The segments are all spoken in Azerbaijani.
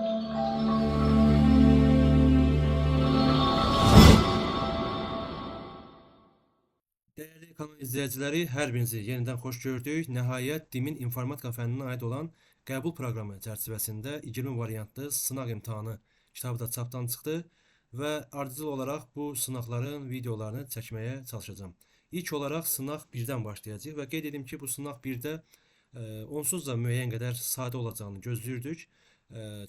Değerli kanal izləyiciləri, hər birinizi yenidən xoş gördük. Nəhayət, DİM-in informatika fənninə aid olan qəbul proqramı çərçivəsində 20 variantlı sınaq imtahanı kitabı da çapdan çıxdı və ardıcıl olaraq bu sınaqların videolarını çəkməyə çalışacağım. İlk olaraq sınaq 1-dən başlayacağıq və qeyd edim ki, bu sınaq 1-də onsuz da müəyyən qədər sadə olacağını gözləyirdik.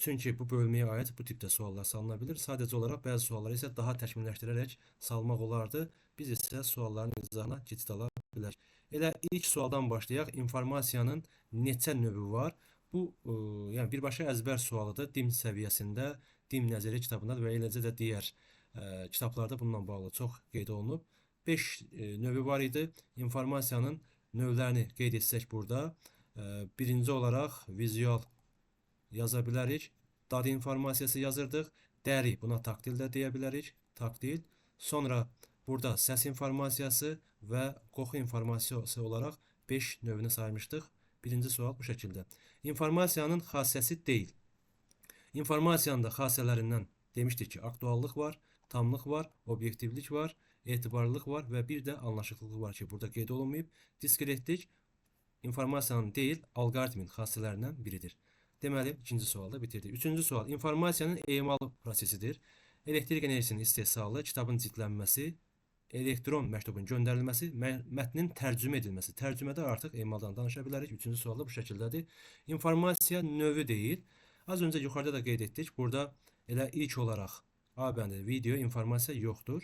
Çünki bu bölməyə aid bu tipdə suallar salına bilir. Sadəcə olaraq bəzi sualları isə daha təkmilləşdirərək salmaq olardı. Biz isə sualların izahına keçid ala bilərik. Elə ilk sualdan başlayaq. İnformasiyanın neçə növü var? Bu, yəni birbaşa əzbər sualıdır. DİM səviyyəsində, DİM nəzəriyyə kitabında və eləcə də digər kitablarda bununla bağlı çox qeyd olunub. 5 növü var idi. İnformasiyanın növlərini qeyd etsək burada. Birinci olaraq vizual yaza bilərik. Dad informasiyası yazırdıq. Dəri, buna taktil də deyə bilərik. Taktil. Sonra burada səs informasiyası və qoxu informasiyası olaraq 5 növünü saymışdıq. Birinci sual bu şəkildə. İnformasiyanın xassəsi deyil. İnformasiyanın da xassələrindən demişdik ki, aktuallıq var, tamlıq var, obyektivlik var, etibarlılıq var və bir də anlaşıqlılıq var ki, burada qeyd olunmayıb. Diskretlik informasiyanın deyil, alqoritmin xassələrindən biridir. Deməli, ikinci sualda bitirdik. Üçüncü sual, informasiyanın emal prosesidir. Elektrik enerjisinin istehsalı, kitabın ciltlənməsi, elektron məktubun göndərilməsi, mətnin tərcümə edilməsi. Tərcümədə artıq emaldan danışa bilərik. Üçüncü sualda bu şəkildədir. İnformasiya növü deyil. Az öncə yuxarıda da qeyd etdik. Burada elə ilk olaraq A bəndi video informasiya yoxdur.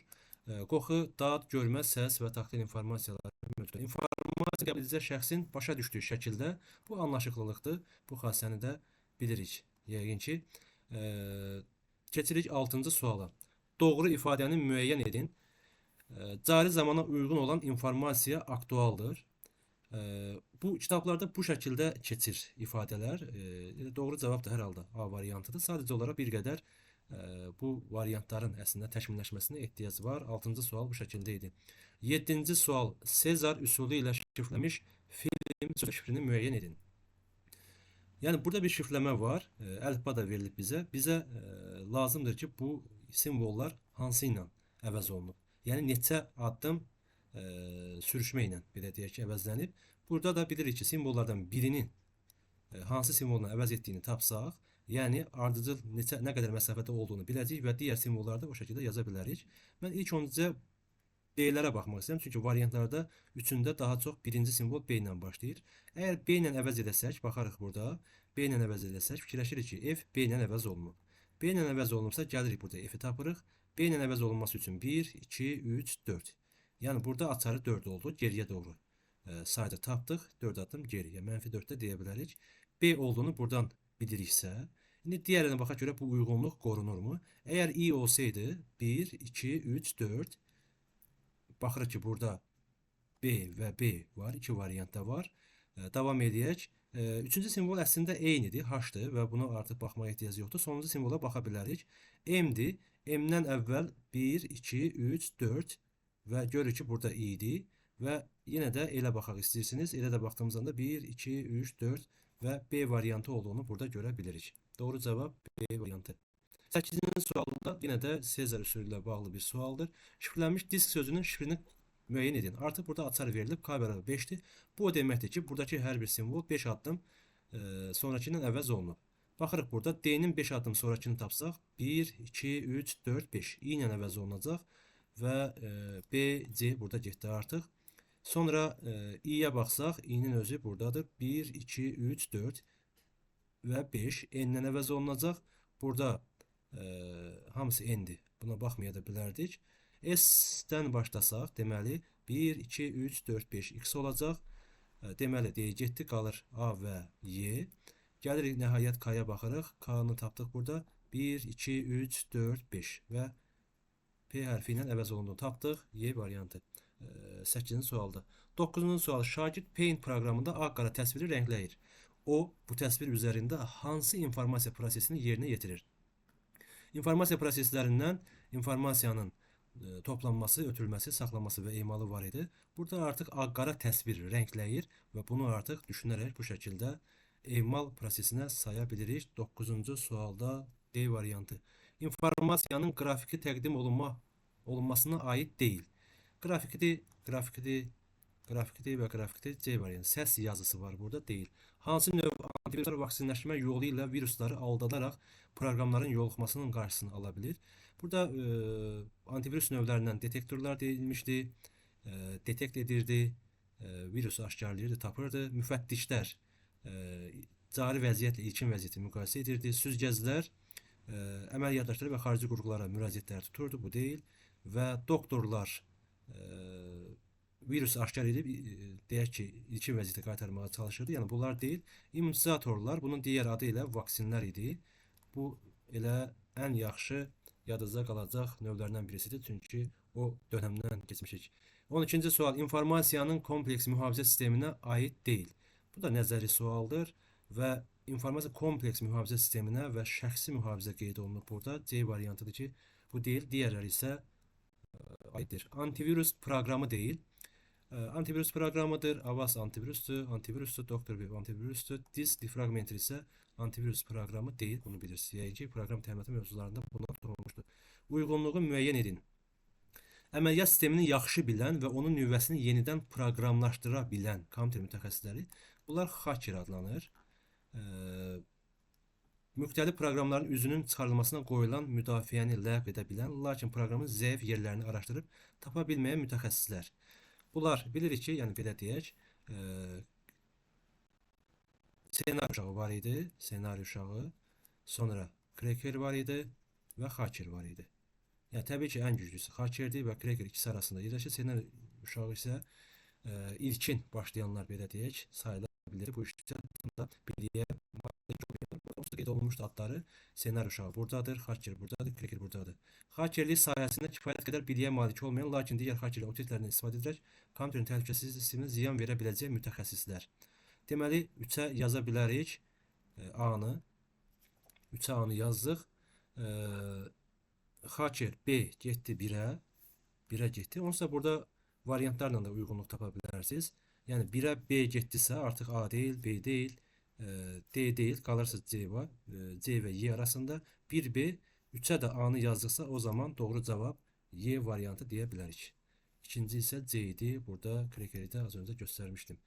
Qoxu, dad, görmə, səs və taktil informasiyalar mövcuddur. İnformasiya qəbul edici şəxsin başa düşdüyü şəkildə bu anlaşıqlılıqdır. Bu xassəni də bilirik. Yəqin ki, keçirik 6-cı suala. Doğru ifadəni müəyyən edin. Cari zamana uyğun olan informasiya aktualdır. Bu kitablarda bu şəkildə keçir ifadələr. Doğru cavab da hər halda A variantıdır. Sadəcə olaraq bir qədər bu variantların əslində təkmilləşməsinə ehtiyac var. 6-cı sual bu şəkildə idi. 7-ci sual. Sezar üsulu ilə şifrlənmiş film şifrini müəyyən edin. Yəni burada bir şifrləmə var. Əlifba da verilib bizə. Bizə lazımdır ki, bu simvollar hansı ilə əvəz olunub? Yəni neçə addım sürüşmə ilə belə deyək ki, əvəzlənib. Burada da bilirik ki, simvollardan birinin hansı simvolla əvəz etdiyini tapsaq, yəni ardıcıl nə qədər məsafədə olduğunu biləcəyik və digər simvolları da o şəkildə yaza bilərik. Mən ilk öncə B-lərə baxmaq istəyirəm, çünki variantlarda üçündə daha çox birinci simvol B ilə başlayır. Əgər B ilə əvəz edəsək, baxarıq burada, B ilə əvəz edəsək, fikirləşirik ki, F B ilə əvəz olunub. B ilə əvəz olunubsa, gəlirik burada F-i tapırıq. B ilə əvəz olunması üçün 1, 2, 3, 4. Yəni burada açarı 4 oldu, geriyə doğru sayda tapdıq, 4 addım geriyə, -4 də deyə bilərik. B olduğunu buradan biliriksə, indi digərinə baxaq görə bu uyğunluq qorunurmu? Əgər I olsaydı, 1, 2, 3, 4, baxırıq ki, burada B və B var, 2 variantda var. Davam edək. Üçüncü simvol əslində eynidir, H-dır və buna artıq baxmaya ehtiyac yoxdur. Sonuncu simvola baxa bilərik. M-dir. M-dən əvvəl 1, 2, 3, 4 və görürük ki, burada I-dir. Və yenə də elə baxaq istəyirsiniz. Elə də baxdığımızda 1, 2, 3, 4 və B variantı olduğunu burada görə bilirik. Doğru cavab B variantı. 8-ci sualda yenə də Sezar üsulu ilə bağlı bir sualdır. Şifrlənmiş disk sözünün şifrini müəyyən edin. Artıq burada açar verilib, K bərabər 5-dir. Bu o deməkdir ki, buradakı hər bir simvol 5 addım sonrakından əvəz olunub. Baxırıq burada D-nin 5 addım sonrakını tapsaq, 1, 2, 3, 4, 5 I ilə əvəz olunacaq və B, C burada getdi artıq. Sonra I-yə baxsaq, I-nin özü buradadır. 1, 2, 3, 4 və 5 N-dən əvəz olunacaq. Burada hamısı N-dir. Buna baxmaya da bilərdik. S-dən başlasaq, deməli 1, 2, 3, 4, 5 X olacaq. Deməli, D getdi, qalır A və Y. Gəlirik nəhayət K-ya baxırıq. K-nı tapdıq burada. 1, 2, 3, 4, 5 və P hərfi ilə əvəz olunduğunu tapdıq. Y variantı. 8-ci sualda. 9-cu sual. Şagird Paint proqramında ağ-qara təsviri rəngləyir. O, bu təsvir üzərində hansı informasiya prosesini yerinə yetirir? İnformasiya proseslərindən informasiyanın toplanması, ötürülməsi, saxlanması və emalı var idi. Burada artıq ağ-qara təsvir rəngləyir və bunu artıq düşünərək bu şəkildə emal prosesinə saya bilirik. 9-cu sualda D variantı. İnformasiyanın qrafiki təqdim olunmasına aid deyil. Grafikidir, grafikidir, grafikidir və grafikdir. C variantı. Səs yazısı var burada, deyil. Hansı növ antiviruslar vaksinləşmə yolu ilə virusları aldadaraq proqramların yoluxmasının qarşısını ala bilir? Burada antivirus növlərindən detektorlar deyilmişdi, detekt edirdi, virusu aşkarlayırdı, tapırdı. Müfəttişlər cari vəziyyətlə ilkin vəziyyəti müqayisə edirdi. Süzgəclər əməliyyatdaşlara və xarici qurğulara müraciətlər tuturdu, bu deyil. Və doktorlar virusu aşkar edib, deyək ki, ilkin vəziyyətə qaytarmağa çalışırdı. Yəni bunlar deyil. İmmünizatorlar, bunun digər adı ilə vaksinlər idi. Bu elə ən yaxşı yadınızda qalacaq növlərdən birisidir. Çünki o dönəmdən keçmişik. 12-ci sual. İnformasiyanın kompleks mühafizə sisteminə aid deyil. Bu da nəzəri sualdır və informasiya kompleks mühafizə sisteminə və şəxsi mühafizə qeyd olunub burada. C variantıdır ki, bu deyil. Digərləri isə aiddir. Antivirus proqramı deyil. Antivirus proqramıdır. Avast antivirusdur. Antivirusdur. Doktor Web antivirusdur. Disk defragmenter isə antivirus proqramı deyil. Bunu bilirsiniz. Yəni ki, proqram təminatı mövzularında buna tutulmuşdur. Uyğunluğu müəyyən edin. Əməliyyat sistemini yaxşı bilən və onun nüvəsini yenidən proqramlaşdıra bilən kompüter mütəxəssisləri, bunlar hacker adlanır. Müxtəlif proqramların üzünün çıxarılmasına qoyulan müdafiəni ləğv edə bilən, lakin proqramın zəif yerlərini araşdırıb tapa bilməyən mütəxəssislər. Bunlar bilirik ki, yəni belə deyək, senari uşağı var idi, senari uşağı, sonra kreker var idi və hacker var idi. Yəni təbii ki, ən güclüsü hakerdir və kreker ikisi arasında yerləşir. Senari uşağı isə ilkin başlayanlar belə deyək, sayıla bilir. Bu işdə biliyə qeyd olunmuşdu adları. Senari uşağı buradadır, hacker buradadır, kreker buradadır. Hakerlik sayəsində kifayət qədər biliyə malik olmayan, lakin digər hakerlik obyeklərindən istifadə edərək kompüterin təhlükəsizlik sisteminə ziyan verə biləcək mütəxəssislər. Deməli, 3-ə yaza bilərik A-nı. 3-ə A-nı yazdıq. Hacker B getdi 1-ə. 1-ə getdi. Onsa burada variantlarla da uyğunluq tapa bilərsiniz. Yəni 1-ə B getdisə artıq A deyil, B deyil, D deyil, qalırsınız C var. C və Y arasında 1B, 3-ə də A-nı yazdıqsa o zaman doğru cavab Y variantı deyə bilərik. İkinci isə C idi. Burada krekeri də az öncə göstərmişdim.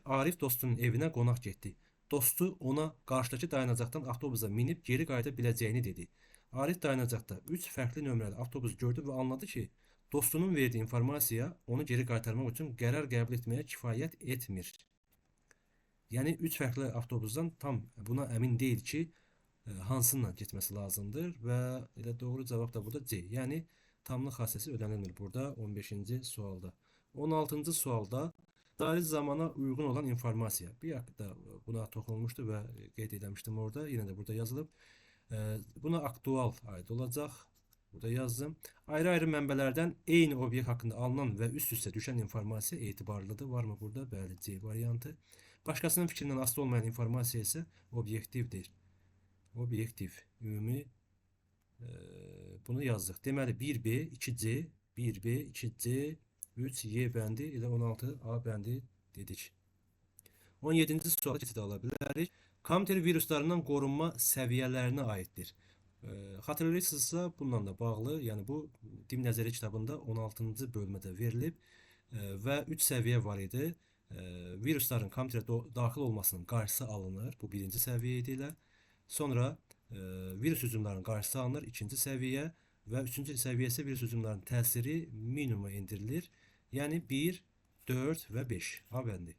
Arif dostunun evinə qonaq getdi. Dostu ona qarşıdakı dayanacaqdan avtobusa minib geri qayıda biləcəyini dedi. Arif dayanacaqda 3 fərqli nömrəli avtobus gördü və anladı ki, dostunun verdiyi informasiya onu geri qaytarmaq üçün qərar qəbul etməyə kifayət etmir. Yəni 3 fərqli avtobusdan tam buna əmin deyil ki, hansından getməsi lazımdır və elə doğru cavab da burada C. Yəni tamlıq xassəsi ödənilmir burada 15-ci sualda. 16-cı sualda tarih zamana uyğun olan informasiya. Bir da buna toxunulmuşdu və qeyd etmişdim orada. Yenə də burada yazılıb. Buna aktual aid olacaq. Burada yazdım. Ayrı-ayrı mənbələrdən eyni obyekt haqqında alınan və üst-üstə düşən informasiya etibarlıdır. Varmı burada? Bəli, C variantı. Başqasının fikrindən asılı olmayan informasiya isə obyektivdir. Obyektiv, ümumi bunu yazdıq. Deməli 1B, 2C, 1B, 2C, 3Y bəndi ilə 16A bəndi dedik. 17-ci suala keçid ala bilərik. Kompüter viruslarından qorunma səviyyələrinə aiddir. Xatırlayırsınızsa bununla da bağlı, yəni bu Dim Nəzəri kitabında 16-cı bölmədə verilib və 3 səviyyə var idi. Virusların kompüterə daxil olmasının qarşısı alınır. Bu birinci səviyyə idi. Sonra virus hücumlarının qarşısı alınır. İkinci səviyyə və üçüncü səviyyə isə virus hücumlarının təsiri minimuma indirilir. Yəni 1, 4 və 5 A bəndi.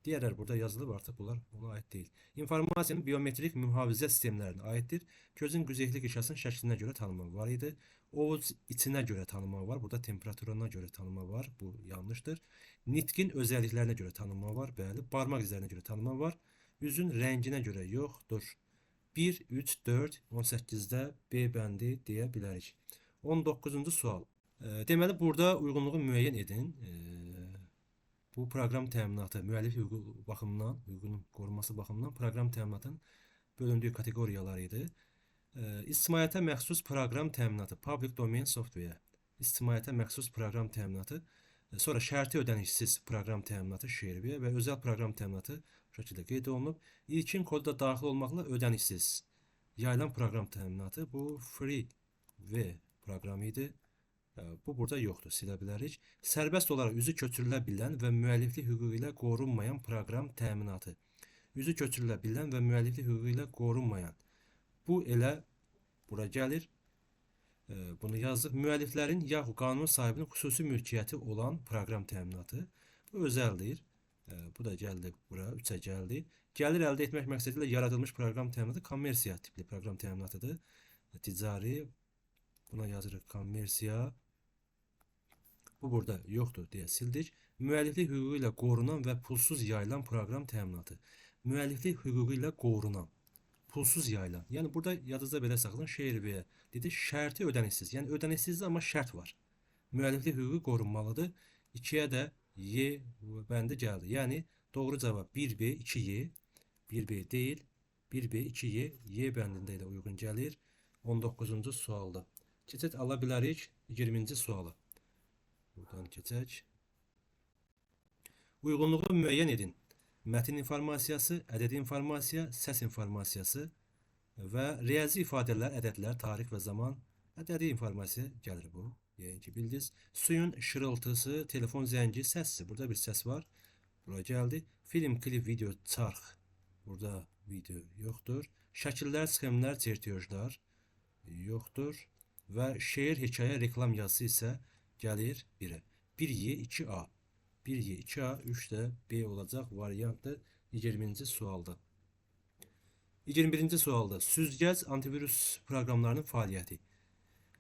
Digərlər burada yazılıb, artıq bunlar ona aid deyil. İnformasiyanın biometrik mühafizə sistemlərinə aiddir. Gözün güzeyli qişasının şəklinə görə tanıma var idi. Ovuc içinə görə tanıma var. Burada temperaturuna görə tanıma var. Bu yanlışdır. Nitqin özəlliklərinə görə tanıma var. Bəli. Barmaq izlərinə görə tanıma var. Üzün rənginə görə yoxdur. 1, 3, 4, 18-də B bəndi deyə bilərik. 19-cu sual. Deməli, burada uyğunluğu müəyyən edin. Bu proqram təminatı, müəllif hüququ baxımından, hüququnun qorunması baxımından proqram təminatının bölündüyü kateqoriyalar idi. İctimaiyyətə məxsus proqram təminatı, public domain software. İctimaiyyətə məxsus proqram təminatı Sonra şərti ödənişsiz proqram təminatı şeirbi və özəl proqram təminatı bu şəkildə qeyd olunub. İlkin kodda daxil olmaqla ödənişsiz yayılan proqram təminatı bu Freeware proqramı idi. Bu burada yoxdur, silə bilərik. Sərbəst olaraq üzü köçürülə bilən və müəlliflik hüququ ilə qorunmayan proqram təminatı. Üzü köçürülə bilən və müəlliflik hüququ ilə qorunmayan. Bu elə bura gəlir. Bunu yazdık. Müəlliflərin yaxud qanun sahibinin xüsusi mülkiyyəti olan proqram təminatı. Bu özəldir. Bu da gəldi bura, 3-ə gəldi. Gəlir əldə etmək məqsədilə yaradılmış proqram təminatı kommersiya tipli proqram təminatıdır. Ticari, buna yazırıq kommersiya. Bu burada yoxdur deyə sildik. Müəlliflik hüququ ilə qorunan və pulsuz yayılan proqram təminatı. Müəlliflik hüququ ilə qorunan, pulsuz yayılan. Yəni burada yadınızda belə saxlayın, şeirbiyə dedi, şərti ödənişsiz. Yəni ödənişsizdir, amma şərt var. Müəlliflik hüququ qorunmalıdır. 2-yə də Y bəndi gəldi. Yəni doğru cavab 1B, 2Y. 1B deyil, 1B, 2Y. Y bəndində ilə uyğun gəlir. 19-cu sualda. Keçid ala bilərik 20-ci suala. Buradan keçək. Uyğunluğu müəyyən edin. Mətin informasiyası, ədədi informasiya, səs informasiyası və riyazi ifadələr, ədədlər, tarix və zaman. Ədədi informasiya gəlir bu. Yəni ki, bildiniz. Suyun şırıltısı, telefon zəngi, səssiz. Burada bir səs var. Bura gəldi. Film, klip, video, çarx. Burada video yoxdur. Şəkillər, sxemlər, çertiyojlar yoxdur. Və şeir, hekayə, reklam yazısı isə gəlir 1-ə. 1Y, 2A. 1Y, 2A, 3 də B olacaq variantdır 20-ci sualda. 21-ci sualda süzgəc antivirus proqramlarının fəaliyyəti.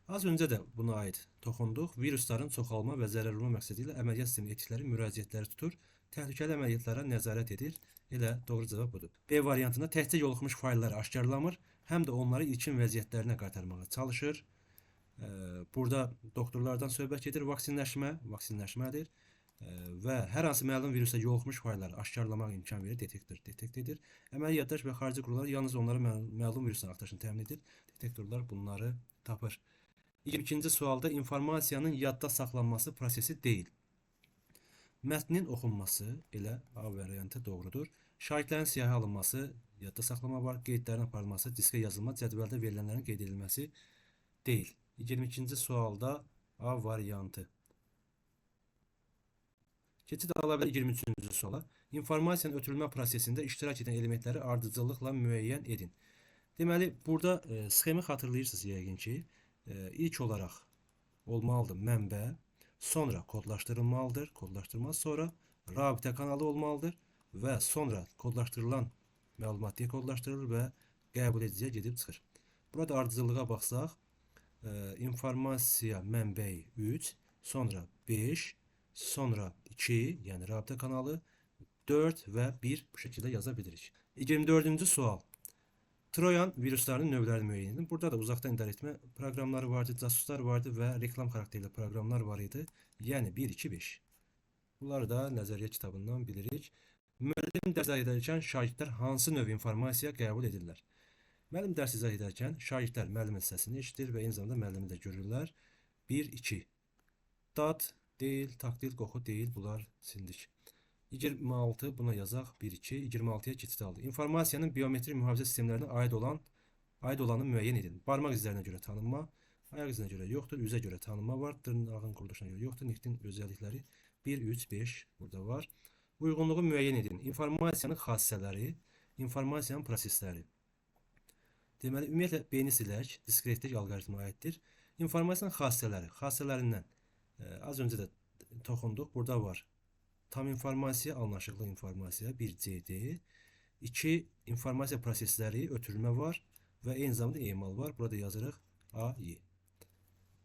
Az öncə də buna aid toxunduq. Virusların çoxalma və zərər vurma məqsədi ilə əməliyyat sistemi etkiləri müraciətləri tutur. Təhlükəli əməliyyatlara nəzarət edir. Elə doğru cavab budur. B variantında təkcə yoluxmuş faylları aşkarlamır, həm də onları ilkin vəziyyətlərinə qaytarmağa çalışır. Burada doktorlardan söhbət gedir. Vaksinləşmədir. Və hər hansı məlum virusda yoluxmuş faylları aşkarlamaq imkan verir, detekt edir. Əməli yaddaş və xarici qurumlar yalnız onlara məlum virusların axtarışını təmin edir. Detektorlar bunları tapır. 22-ci sualda informasiyanın yadda saxlanması prosesi deyil. Mətnin oxunması, elə A variantı doğrudur. Şahidlərin siyahı alınması, yadda saxlama var, qeydlərin aparılması, diskə yazılma, cədvəldə verilənlərin qeyd edilməsi deyil. 22-ci sualda A variantı. Keçid ala bilər 23-cü suala. İnformasiyanın ötürülmə prosesində iştirak edən elementləri ardıcıllıqla müəyyən edin. Deməli, burada sxemi xatırlayırsınız yəqin ki, ilk olaraq olmalıdır mənbə, sonra kodlaşdırılmalıdır, kodlaşdırma, sonra rabitə kanalı olmalıdır və sonra kodlaşdırılan məlumat dekodlaşdırılır və qəbul ediciyə gedib çıxır. Burada ardıcıllığa baxsaq, informasiya mənbəyi 3, sonra 5, sonra 2, yəni rabitə kanalı, 4 və 1 bu şəkildə yaza bilirik. 24-cü sual. Troyan viruslarının növlərini müəyyən edin. Burada da uzaqdan idarə etmə proqramları vardı, casuslar vardı və reklam xarakterli proqramlar var idi. Yəni 1, 2, 5. Bunları da nəzəriyyə kitabından bilirik. Müəllim dərs izah edərkən şagirdlər hansı növ informasiya qəbul edirlər? Müəllim dərs izah edərkən şagirdlər müəllimin səsini eşidir və eyni zamanda müəllimi də görürlər. 1, 2. Dad deyil, taktil, qoxu deyil, bunlar sildik. 26 buna yazaq 1, 2, 26-ya keçid aldı. İnformasiyanın biometri mühafizə sistemlərinə aid olanı müəyyən edin. Barmaq izlərinə görə tanınma, ayaq izinə görə yoxdur, üzə görə tanınma var, dırnağın quruluşuna görə yoxdur, niftin özəllikləri 1, 3, 5 burada var. Uyğunluğu müəyyən edin. İnformasiyanın xassələri, informasiyanın prosesləri. Deməli, ümumiyyətlə beyni silək, diskretlik alqoritmə aiddir. İnformasiyanın xassələrindən az öncə də toxunduq, burada var. Tam informasiya, anlaşıqlı informasiya 1CD, 2 informasiya prosesləri, ötürülmə var və eyni zamanda emal var. Burada yazırıq AY.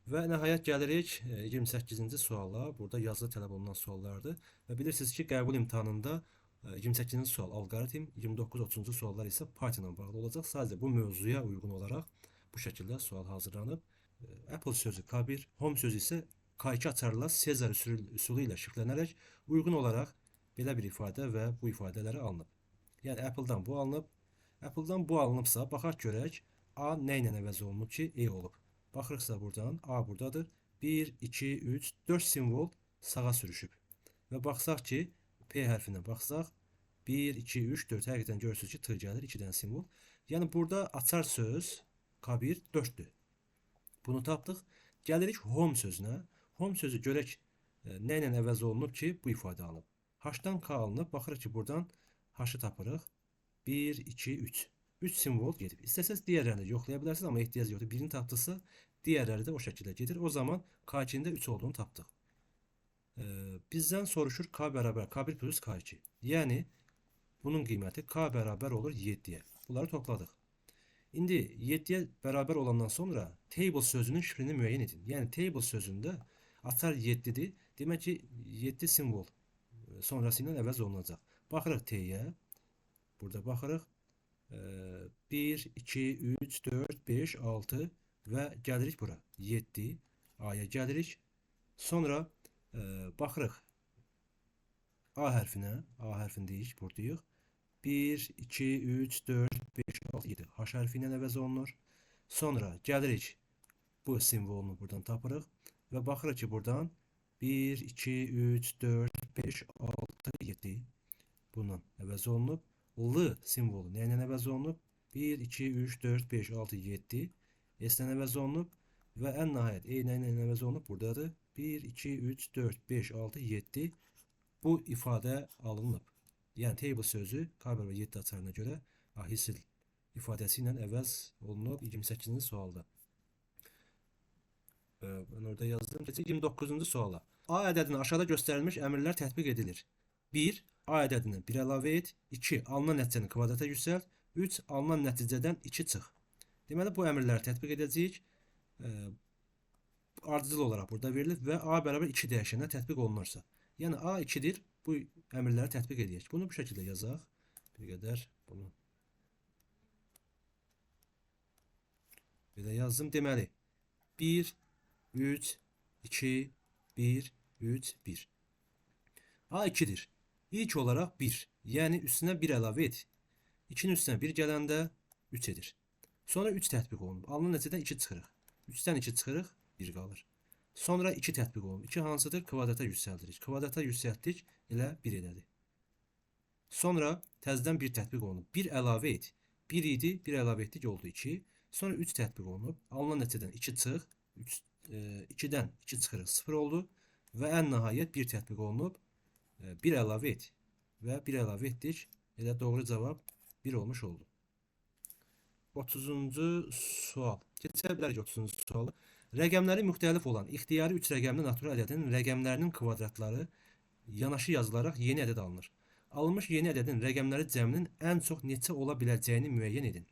Və nəhayət gəlirik 28-ci suala. Burada yazılı tələb olunan suallardır. Və bilirsiniz ki, qəbul imtahanında 28-ci sual alqoritm, 29-30-cu suallar isə Python ilə bağlı olacaq. Sadəcə bu mövzuya uyğun olaraq bu şəkildə sual hazırlanıb. Apple sözü K1, Home sözü isə K2 açarla Sezar üsulu ilə şifrlənərək uyğun olaraq belə bir ifadə və bu ifadələri alınıb. Yəni Apple-dan bu alınıb. Apple-dan bu alınıbsa, baxaq görək A nə ilə əvəz olunub ki, E olub. Baxırıqsa buradan A buradadır. 1, 2, 3, 4 simvol sağa sürüşüb. Və baxsaq ki, P hərfinə baxsaq, 1, 2, 3, 4 həqiqətən görürsünüz ki, T gəlir 2 dənə simvol. Yəni burada açar söz K1 4-dür. Bunu tapdıq. Gəlirik home sözünə. Home sözü görək nə ilə əvəz olunub ki, bu ifadə alınıb. H-dan K alınıb. Baxırıq ki, buradan H-ı tapırıq. 1, 2, 3. 3 simvol gedib. İstəsəz digərlərini yoxlaya bilərsiniz, amma ehtiyac yoxdur. Birini tapdıqsa, digərləri də o şəkildə gedir. O zaman K2-nin də 3 olduğunu tapdıq. Bizdən soruşur K bərabər K1 plus K2. Yəni, bunun qiyməti K bərabər olur 7-yə. Bunları topladıq. İndi 7-yə bərabər olandan sonra table sözünün şifrini müəyyən edin. Yəni, table sözündə açar 7-dir. Demək ki, 7 simvol sonrası ilə əvəz olunacaq. Baxırıq T-yə. Burada baxırıq. 1, 2, 3, 4, 5, 6 və gəlirik bura. 7. A-ya gəlirik. Sonra baxırıq A hərfinə. A hərfindəyik, buradayıq. 1, 2, 3, 4, 5, 6, 7. H hərfi ilə əvəz olunur. Sonra gəlirik bu simvolunu buradan tapırıq və baxırıq ki, buradan 1, 2, 3, 4, 5, 6, 7 bundan əvəz olunub. L simvolu nə ilə əvəz olunub? 1, 2, 3, 4, 5, 6, 7 S-dən əvəz olunub və ən nəhayət E ilə əvəz olunub buradadır. 1, 2, 3, 4, 5, 6, 7 bu ifadə alınıb. Yəni table sözü K bərabər 7 açarına görə ahisil ifadəsi ilə əvəz olunub 28-ci sualda. Ben orada yazdım. 29-cu suala. A ədədinə aşağıda göstərilmiş əmrlər tətbiq edilir. 1. A ədədinə 1 əlavə et. 2. Alınan nəticəni kvadrata yüksəlt. 3. Alınan nəticədən 2 çıx. Deməli, bu əmrləri tətbiq edəcəyik. Ardıcıl olaraq burada verilir və A bərabər 2 dəyişənə tətbiq olunarsa. Yəni, A 2-dir. Bu əmrləri tətbiq edək. Bunu bu şəkildə yazaq. Bir qədər bunu belə yazdım. Deməli, 1, 3, 2, 1, 3, 1. A 2'dir. İlk olarak 1. Yani üstüne 1 əlavə et. 2'nin üstüne 1 gələndə 3 edir. Sonra 3 tətbiq olunub. Alınan nəticədən 2 çıxırıq. 3-dən 2 çıxırıq, 1 qalır. Sonra 2 tətbiq olunub. 2 hansıdır? Kvadrata yüksəldirik. Kvadrata yüksəltdik, elə 1 elədi. Sonra təzədən 1 tətbiq olunub. 1 əlavə et. 1 idi, 1 əlavə etdik, oldu 2. Sonra 3 tətbiq olunub. Alınan nəticədən 2 çıx. 2'dən 2 çıxırıq, 0 oldu. Və ən nəhayət 1 tətbiq olunub. 1 əlavə et. Və 1 əlavə etdik. Elə doğru cavab 1 olmuş oldu. 30-cu sual. Keçə bilərik 30-cu sualı. Rəqəmləri müxtəlif olan ixtiyari 3 rəqəmli natural ədədin rəqəmlərinin kvadratları yanaşı yazılaraq yeni ədəd alınır. Alınmış yeni ədədin rəqəmləri cəminin ən çox neçə ola biləcəyini müəyyən edin.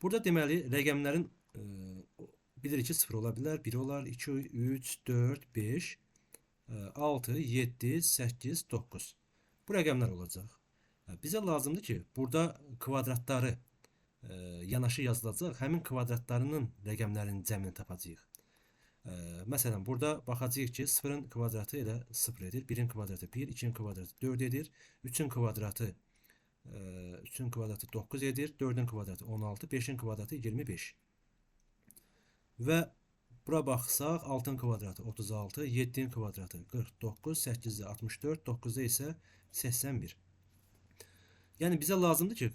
Burada deməli rəqəmlərin bilirik ki 0 ola bilər, 1 olar, 2, 3, 4, 5, 6, 7, 8, 9. Bu rəqəmlər olacaq. Bizə lazımdır ki, burada kvadratları yanaşı yazılacaq. Həmin kvadratlarının rəqəmlərinin cəmini tapacağıq. Məsələn, burada baxacağıq ki, 0-ın kvadratı elə 0 edir, 1-in kvadratı 1, 2-nin kvadratı 4 edir, 3-ün kvadratı 9 edir, 4-ün kvadratı 16, 5-in kvadratı 25. Və bura baxsaq, 6-ın kvadratı 36, 7-nin kvadratı 49, 8-də 64, 9-da isə 81. Yəni bizə lazımdır ki,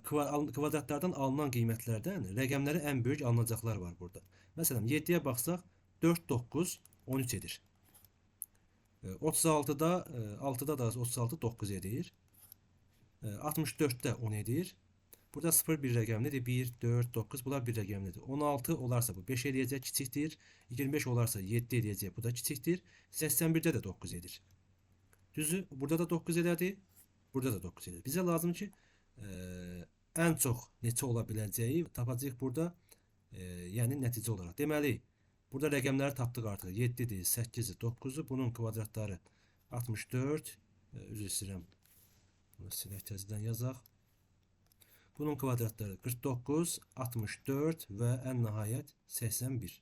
kvadratlardan alınan qiymətlərdən rəqəmləri ən böyük alınacaqlar var burada. Məsələn, 7-yə baxsaq, 4, 9, 13 edir. 36-da, 6-da da 36, 9 edir. 64-də 10 edir. Burada 0 bir rəqəmlidir. 1, 4, 9 bunlar bir rəqəmlidir. 16 olarsa bu 5 eləyəcək, kiçikdir. 25 olarsa 7 eləyəcək, bu da kiçikdir. 81-də də 9 edir. Düzü, burada da 9 elədi. Burada da 9 edir. Bizə lazım ki, ən çox neçə ola biləcəyi tapacağıq burada, yəni nəticə olaraq. Deməli, burada rəqəmləri tapdıq artıq. 7-dir, 8-dir, 9-dur. Bunun kvadratları 64. Üzr istəyirəm. Bunu silək təzədən yazaq. Bunun kvadratları 49, 64 və ən nəhayət 81.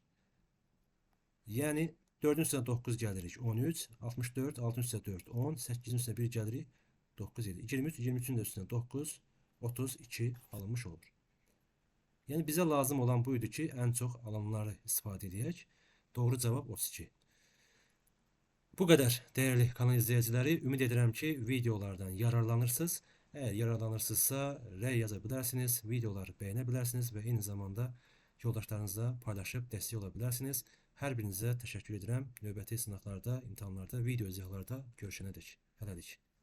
Yəni 4-ün üstünə 9 gəlirik 13, 64, 6-ın üstünə 4, 10, 8-in üstünə 1 gəlirik 9 edir. 23, 23'ün də üstünə 9, 32 alınmış olur. Yəni bizə lazım olan bu idi ki, ən çox alanları istifadə edək. Doğru cavab 32. Bu kadar değerli kanal izleyicileri. Ümid ederim ki videolardan yararlanırsınız. Eğer yararlanırsınızsa rey yazabilirsiniz, videoları beğenebilirsiniz ve aynı zamanda yoldaşlarınızla paylaşıp destek olabilirsiniz. Her birinize teşekkür ederim. Növbəti sınavlarda, imtahanlarda, video izləyələrdə görüşənədək. Hələlik.